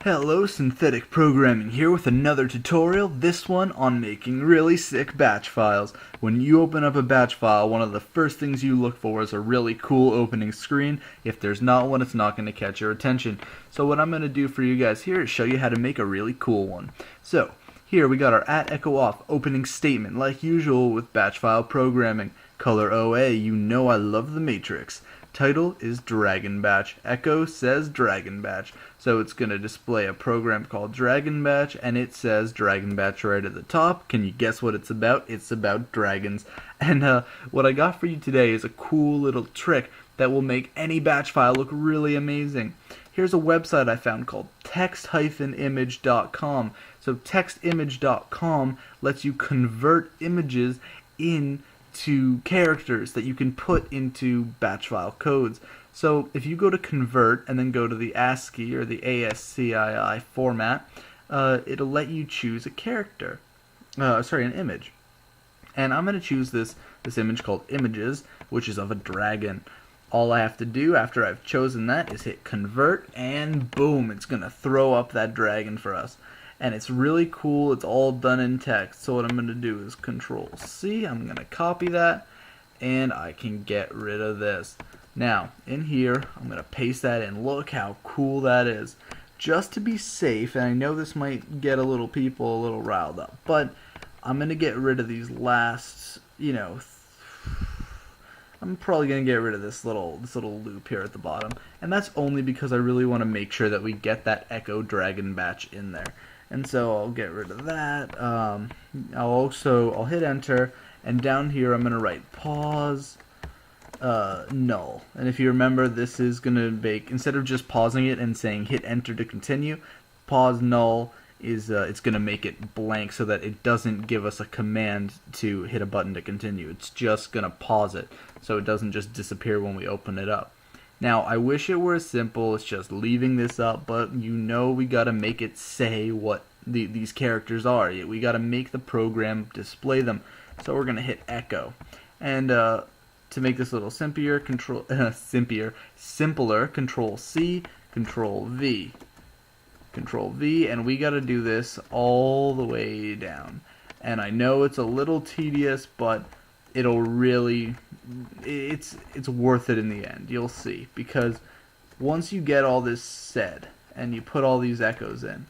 Hello, Synthetic Programming here with another tutorial, this one on making really sick batch files. When you open up a batch file, one of the first things you look for is a really cool opening screen. If there's not one, it's not going to catch your attention. So what I'm going to do for you guys here is show you how to make a really cool one. So, here we got our @echo_off opening statement, like usual with batch file programming. Color OA, you know I love the matrix. Title is Dragon Batch. Echo says Dragon Batch. So it's going to display a program called Dragon Batch, and it says Dragon Batch right at the top. Can you guess what it's about? It's about dragons. And what I got for you today is a cool little trick that will make any batch file look really amazing. Here's a website I found called text-image.com. So textimage.com lets you convert images into characters that you can put into batch file codes. So if you go to convert and then go to the ASCII or the ASCII format, it'll let you choose a character, an image. And I'm going to choose this image called images, which is of a dragon. All I have to do after I've chosen that is hit convert, and boom, it's going to throw up that dragon for us. And it's really cool. It's all done in text. So what I'm going to do is Control C. I'm going to copy that, and I can get rid of this. Now, in here, I'm going to paste that in. Look how cool that is. Just to be safe, and I know this might get people a little riled up, but I'm going to get rid of these last, I'm probably going to get rid of this little loop here at the bottom. And that's only because I really want to make sure that we get that Echo Dragon Batch in there. And so I'll get rid of that. I'll hit enter, and down here I'm going to write pause null. And if you remember, this is going to make, instead of just pausing it and saying hit enter to continue, pause null is it's going to make it blank so that it doesn't give us a command to hit a button to continue. It's just going to pause it so it doesn't just disappear when we open it up. Now, I wish it were as simple as just leaving this up, but you know we got to make it say what these characters are. We got to make the program display them. So we're going to hit echo. And to make this a little simpler, Control C, Control V. Control V, and we got to do this all the way down. And I know it's a little tedious, but it'll really, it's worth it in the end. You'll see, because once you get all this said and you put all these echoes in,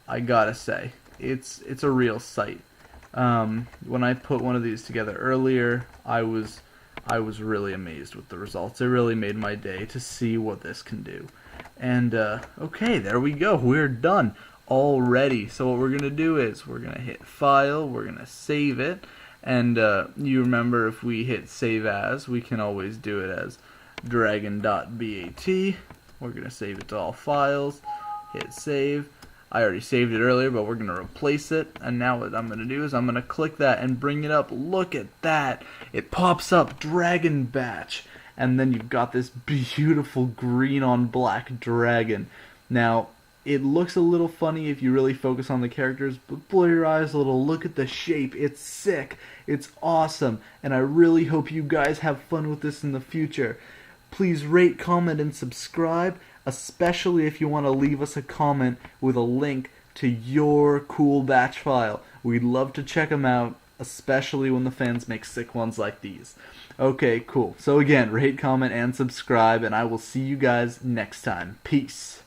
I gotta say, it's a real sight. When I put one of these together earlier, I was really amazed with the results. It really made my day to see what this can do. And okay, there we go. We're done already. So what we're going to do is we're going to hit File, we're going to save it, and you remember if we hit Save As, we can always do it as dragon.bat. We're going to save it to all files, hit Save. I already saved it earlier, but we're going to replace it. And now what I'm going to do is I'm going to click that and bring it up. Look at that. It pops up Dragon Batch. And then you've got this beautiful green on black dragon. Now, it looks a little funny if you really focus on the characters, but blur your eyes a little. Look at the shape. It's sick. It's awesome. And I really hope you guys have fun with this in the future. Please rate, comment, and subscribe, especially if you want to leave us a comment with a link to your cool batch file. We'd love to check them out, especially when the fans make sick ones like these. Okay, cool. So again, rate, comment, and subscribe, and I will see you guys next time. Peace.